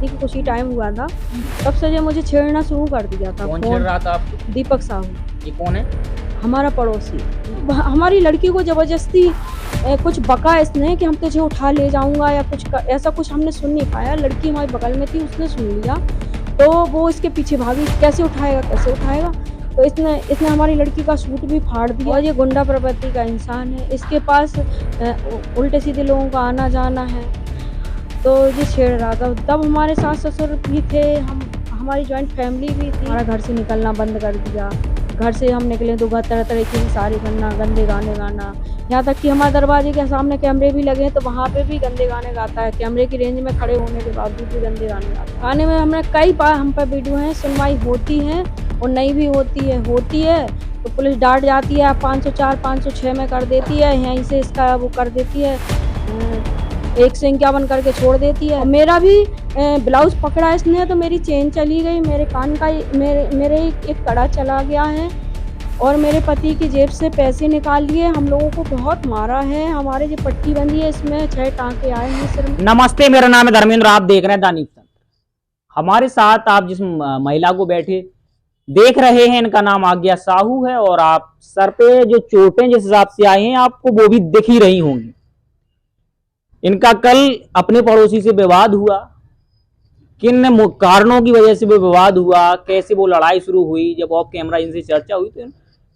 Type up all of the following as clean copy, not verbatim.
शादी को कुछ ही टाइम हुआ था, तब से ये मुझे छेड़ना शुरू कर दिया था। कौन छेड़ रहा था आपको? दीपक साहू, ये कौन है? हमारा पड़ोसी। हमारी लड़की को जबरदस्ती कुछ बका इसने कि हम तुझे उठा ले जाऊंगा या ऐसा कुछ हमने सुन नहीं पाया। लड़की हमारे बगल में थी, उसने सुन लिया तो वो इसके पीछे भागी, कैसे उठाएगा। तो इसने हमारी लड़की का सूट भी फाड़ दिया। और ये गुंडा प्रवृत्ति का इंसान है, इसके पास उल्टे सीधे लोगों का आना जाना है, तो ये छेड़ रहा था। तब हमारे सास ससुर भी थे, हमारी जॉइंट फैमिली भी थी। हमारा घर से निकलना बंद कर दिया। घर से हम निकले तो तरह तरह की सारी करना, गंदे गाने गाना। यहाँ तक कि हमारे दरवाजे के सामने कैमरे भी लगे हैं तो वहाँ पे भी गंदे गाने गाता है। कैमरे की रेंज में खड़े होने के बावजूद भी गंदे गाने गाता है। थाने में हमने कई बार हम पर वीडियो हैं, सुनवाई होती है और नहीं भी होती है तो पुलिस डांट जाती है, 504 506 में कर देती है, यहीं से इसका वो कर देती है, 151 करके छोड़ देती है। मेरा भी ब्लाउज पकड़ा इसने तो मेरी चेन चली गई, मेरे कान का मेरे एक कड़ा चला गया है और मेरे पति की जेब से पैसे निकाल लिए। हम लोगों को बहुत मारा है, हमारे जो पट्टी बंधी है इसमें 6 टांके आए हैं सिर में। नमस्ते, मेरा नाम है धर्मेंद्र, आप देख रहे हैं दानिश तंत्र। हमारे साथ आप जिस महिला को बैठे देख रहे हैं, इनका नाम आज्ञा साहू है और आप सर पे जो चोटें जिस हिसाब से आई हैं आपको वो भी दिख ही रही होंगी। इनका कल अपने पड़ोसी से विवाद हुआ, किन कारणों की वजह से वो विवाद हुआ, कैसे वो लड़ाई शुरू हुई, जब ऑफ कैमरा इनसे चर्चा हुई तो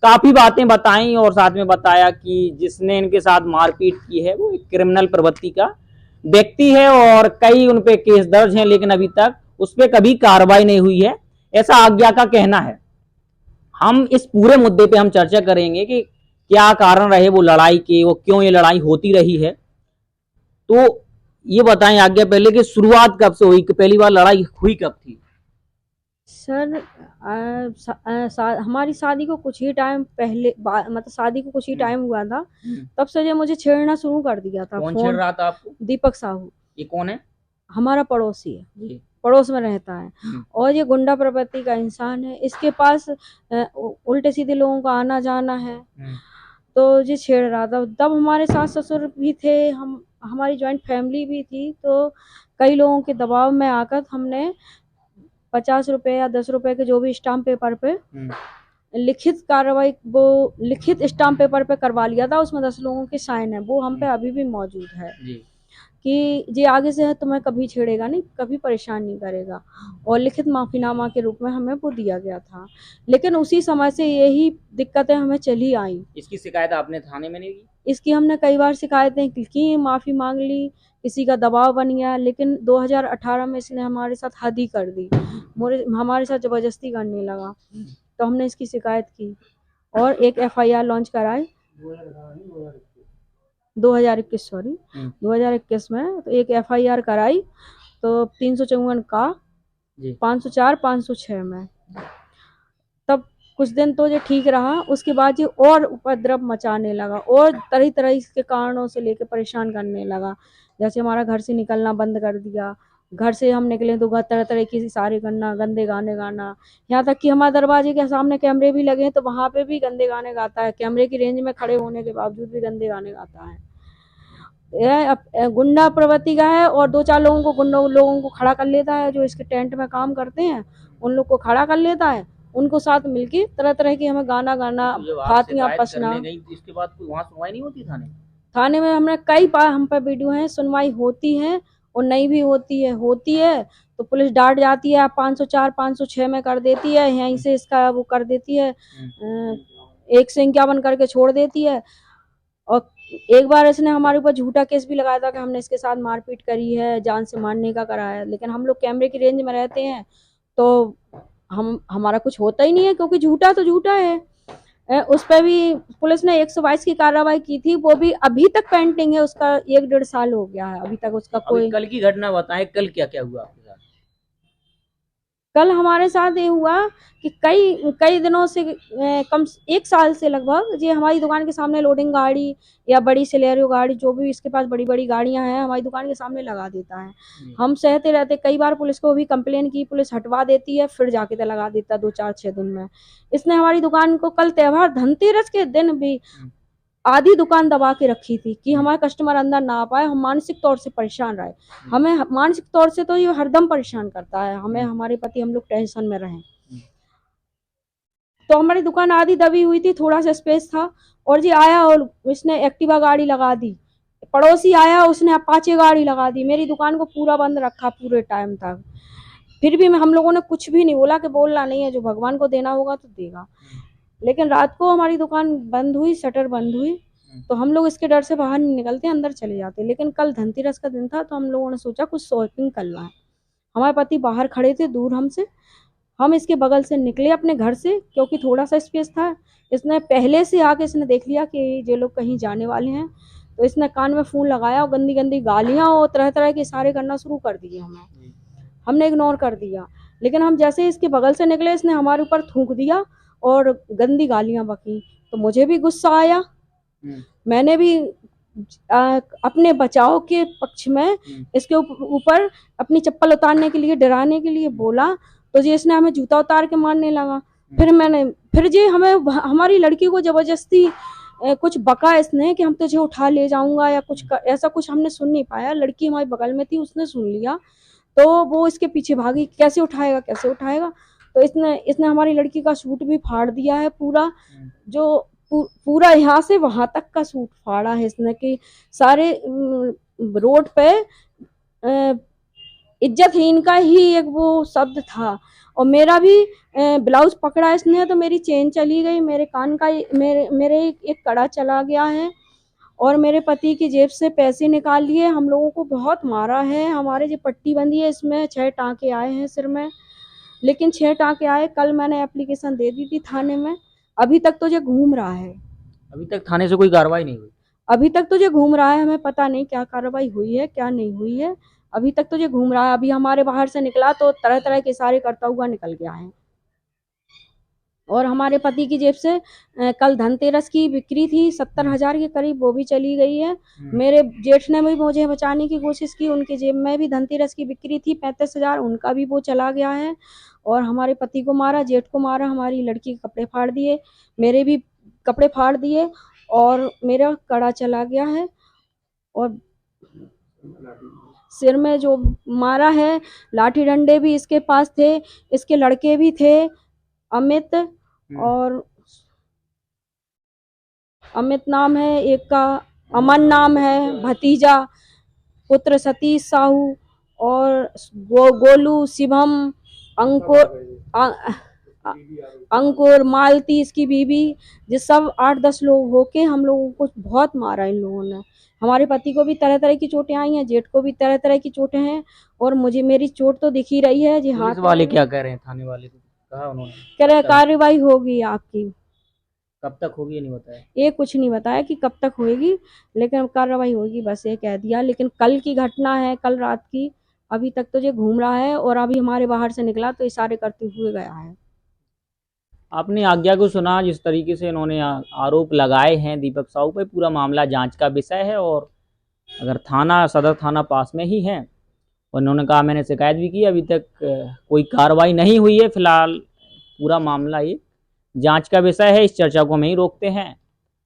काफी बातें बताई और साथ में बताया कि जिसने इनके साथ मारपीट की है वो एक क्रिमिनल प्रवृत्ति का व्यक्ति है और कई उन पे केस दर्ज हैं, लेकिन अभी तक उस पर कभी कार्रवाई नहीं हुई है, ऐसा आज्ञा का कहना है। हम इस पूरे मुद्दे पे हम चर्चा करेंगे कि क्या कारण रहे वो लड़ाई के, वो क्यों ये लड़ाई होती रही है। तो ये बताएं आज्ञा पहले कि शुरुआत कब से हुई, कि पहली बार लड़ाई हुई कब थी? सर हमारी शादी को कुछ ही टाइम पहले मतलब शादी को कुछ ही टाइम हुआ था, तब से ये मुझे छेड़ना शुरू कर दिया था। कौन छेड़ रहा था आपको? दीपक साहू। ये कौन है? हमारा पड़ोसी है जी। पड़ोस में रहता है और ये गुंडा प्रवृत्ति का इंसान है, इसके पास उल्टे सीधे लोगों का आना जाना है, तो ये छेड़ रहा था। तब हमारे सास ससुर भी थे, हमारी जॉइंट फैमिली भी थी, तो कई लोगों के दबाव में आकर हमने 50 रुपए या 10 रुपए के जो भी स्टाम्प पेपर पे लिखित कार्रवाई, वो लिखित स्टाम्प पेपर पे करवा लिया था। उसमें 10 लोगों के साइन है, वो हम पे अभी भी मौजूद है कि ये आगे से है तुम्हें कभी छेड़ेगा नहीं, कभी परेशान नहीं करेगा, और लिखित माफीनामा के रूप में हमें वो दिया गया था। लेकिन उसी समय से यही दिक्कतें हमें चली आई। इसकी शिकायत आपने थाने में नहीं की? इसकी हमने कई बार शिकायतें की, माफी मांग ली, किसी का दबाव बन गया, लेकिन 2018 में इसने हमारे साथ हद ही कर दी, हमारे साथ जबरदस्ती करने लगा, तो हमने इसकी शिकायत की और एक FIR लॉन्च कराई 2021 में। तो एक FIR कराई तो 354 का 504 506 में। तब कुछ दिन तो ये ठीक रहा, उसके बाद ये और उपद्रव मचाने लगा और तरह तरह के कारणों से लेके परेशान करने लगा। जैसे हमारा घर से निकलना बंद कर दिया, घर से हम निकले तो तरह तरह की सारी करना, गंदे गाने गाना। यहाँ तक कि हमारे दरवाजे के सामने कैमरे भी लगे हैं तो वहाँ पे भी गंदे गाने गाता है। कैमरे की रेंज में खड़े होने के बावजूद भी गंदे गाने गाता है। यह गुंडा प्रवृत्ति का है और 2-4 लोगों को खड़ा कर लेता है, जो इसके टेंट में काम करते हैं उन लोग को खड़ा कर लेता है, उनको साथ मिलके तरह तरह की हमें गाना गाना, फातियां पसना। इसके बाद वहाँ सुनवाई नहीं होती थाने में हमने कई बार हम पर वीडियो हैं, सुनवाई होती है और नहीं भी होती है तो पुलिस डांट जाती है, 504 506 में कर देती है, यहीं से इसका वो कर देती है, 151 करके छोड़ देती है। और एक बार इसने हमारे ऊपर झूठा केस भी लगाया था कि हमने इसके साथ मारपीट करी है, जान से मारने का कराया है, लेकिन हम लोग कैमरे की रेंज में रहते हैं तो हमारा कुछ होता ही नहीं है, क्योंकि झूठा तो झूठा है। उस पर भी पुलिस ने 122 की कार्रवाई की थी, वो भी अभी तक पेंडिंग है, उसका 1-1.5 साल हो गया है, अभी तक उसका कोई। कल की घटना बताएं, कल क्या क्या हुआ आपके साथ? कल हमारे साथ ये हुआ कि कई दिनों से, कम 1 साल से लगभग, ये हमारी दुकान के सामने लोडिंग गाड़ी या बड़ी सिलेरियो गाड़ी, जो भी इसके पास बड़ी बड़ी गाड़ियां हैं, हमारी दुकान के सामने लगा देता है। हम सहते रहते, कई बार पुलिस को भी कंप्लेन की, पुलिस हटवा देती है, फिर जाके लगा देता 2-4-6 दिन में। इसने हमारी दुकान को कल त्योहार धनतेरस के दिन भी आधी दुकान दबा के रखी थी कि हमारे कस्टमर अंदर ना आ पाए, हम मानसिक तौर से परेशान रहे। हमें मानसिक तौर से तो ये हरदम परेशान करता है, हमें हमारे पति, हम लोग टेंशन में रहें। तो हमारी दुकान आधी दबी हुई थी, थोड़ा सा स्पेस था, और जी आया और इसने एक्टिवा गाड़ी लगा दी। पड़ोसी आया, उसने अपाचे गाड़ी लगा दी, मेरी दुकान को पूरा बंद रखा पूरे टाइम तक। फिर भी हम लोगों ने कुछ भी नहीं बोला कि बोलना नहीं है, जो भगवान को देना होगा तो देगा। लेकिन रात को हमारी दुकान बंद हुई, शटर बंद हुई, तो हम लोग इसके डर से बाहर नहीं निकलते, अंदर चले जाते। लेकिन कल धनतेरस का दिन था, तो हम लोगों ने सोचा कुछ शॉपिंग करना है। हमारे पति बाहर खड़े थे दूर हमसे, हम इसके बगल से निकले अपने घर से, क्योंकि थोड़ा सा स्पेस था। इसने पहले से आके इसने देख लिया कि ये लोग कहीं जाने वाले हैं, तो इसने कान में फ़ोन लगाया और गंदी गंदी गालियाँ और तरह तरह के इशारे करना शुरू कर दिए। हमने इग्नोर कर दिया, लेकिन हम जैसे इसके बगल से निकले, इसने हमारे ऊपर थूक दिया और गंदी गालियाँ बकी। तो मुझे भी गुस्सा आया, मैंने भी अपने बचाव के पक्ष में इसके ऊपर अपनी चप्पल उतारने के लिए, डराने के लिए बोला, तो जी इसने हमें जूता उतार के मारने लगा। फिर जी हमें, हमारी लड़की को जबरदस्ती कुछ बका इसने कि हम तुझे उठा ले जाऊंगा या कुछ ऐसा कुछ हमने सुन नहीं पाया। लड़की हमारे बगल में थी, उसने सुन लिया, तो वो इसके पीछे भागी, कैसे उठाएगा कैसे उठाएगा। तो इसने हमारी लड़की का सूट भी फाड़ दिया है पूरा, जो पूरा यहाँ से वहां तक का सूट फाड़ा है इसने, कि सारे रोड पे इज्जतहीन का ही एक वो शब्द था। और मेरा भी ब्लाउज पकड़ा इसने, तो मेरी चेन चली गई, मेरे कान का मेरे एक कड़ा चला गया है, और मेरे पति की जेब से पैसे निकाल लिए। हम लोगों को बहुत मारा है, हमारे जो पट्टी बंधी है इसमें 6 टाँके आए हैं सिर में, लेकिन 6 टाँके आए। कल मैंने एप्लीकेशन दे दी थी थाने में, अभी तक तो ये घूम रहा है। अभी तक थाने से कोई कार्रवाई नहीं हुई? अभी तक तो ये घूम रहा है, हमें पता नहीं क्या कार्रवाई हुई है क्या नहीं हुई है। अभी तक तो ये घूम रहा है। अभी हमारे बाहर से निकला तो तरह तरह के इशारे करता हुआ निकल गया है। और हमारे पति की जेब से कल धनतेरस की बिक्री थी 70,000 के करीब, वो भी चली गई है। मेरे जेठ ने भी मुझे बचाने की कोशिश की, उनके जेब में भी धनतेरस की बिक्री थी 35,000, उनका भी वो चला गया है। और हमारे पति को मारा, जेठ को मारा, हमारी लड़की के कपड़े फाड़ दिए, मेरे भी कपड़े फाड़ दिए, और मेरा कड़ा चला गया है। और सिर में जो मारा है, लाठी डंडे भी इसके पास थे, इसके लड़के भी थे, अमित और अमित नाम है एक का, अमन नाम है भतीजा, पुत्र सतीश साहू, और गोलू, शिवम, अंकुर, मालती इसकी बीबी, ये सब 8-10 लोग होके हम लोगों को बहुत मारा इन लोगों ने। हमारे पति को भी तरह तरह की चोटें आई हैं, जेठ को भी तरह तरह की चोटें हैं, और मुझे मेरी चोट तो दिख ही रही है जी। हाथ वाले क्या कह रहे हैं? थाने वाले कहा उन्होंने? कह रहे कार्रवाई होगी आपकी। कब तक होगी ये नहीं बताया? ये कुछ नहीं बताया कि कब तक होगी, लेकिन कार्रवाई होगी बस ये कह दिया। लेकिन कल की घटना है, कल रात की, अभी तक तो ये घूम रहा है, और अभी हमारे बाहर से निकला तो इशारे करते हुए गया है। आपने आज्ञा को सुना, जिस तरीके से इन्होंने आरोप लगाए हैं दीपक साहू पे, पूरा मामला जांच का विषय है। और अगर थाना, सदर थाना पास में ही है, और इन्होंने कहा मैंने शिकायत भी की, अभी तक कोई कार्रवाई नहीं हुई है। फिलहाल पूरा मामला ये जांच का विषय है, इस चर्चा को हम यहीं रोकते हैं।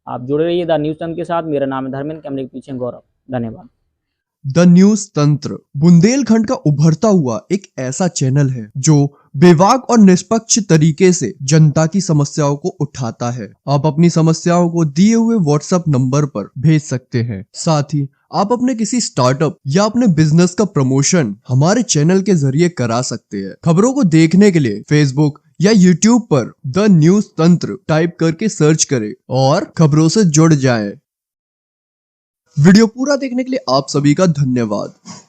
आप जुड़े रहिए द न्यूज़ तंत्र के साथ। मेरा नाम है धर्मेंद्र, कैमरे के पीछे गौरव। धन्यवाद। द न्यूज़ तंत्र बुंदेलखंड का उभरता हुआ एक ऐसा चैनल है जो बेबाक और निष्पक्ष तरीके से जनता की समस्याओं को उठाता है। आप अपनी समस्याओं को दिए हुए व्हाट्सएप नंबर पर भेज सकते हैं। साथ ही आप अपने किसी स्टार्टअप या अपने बिजनेस का प्रमोशन हमारे चैनल के जरिए करा सकते हैं। खबरों को देखने के लिए फेसबुक या यूट्यूब पर द न्यूज़ तंत्र टाइप करके सर्च करें और खबरों से जुड़ जाएं। वीडियो पूरा देखने के लिए आप सभी का धन्यवाद।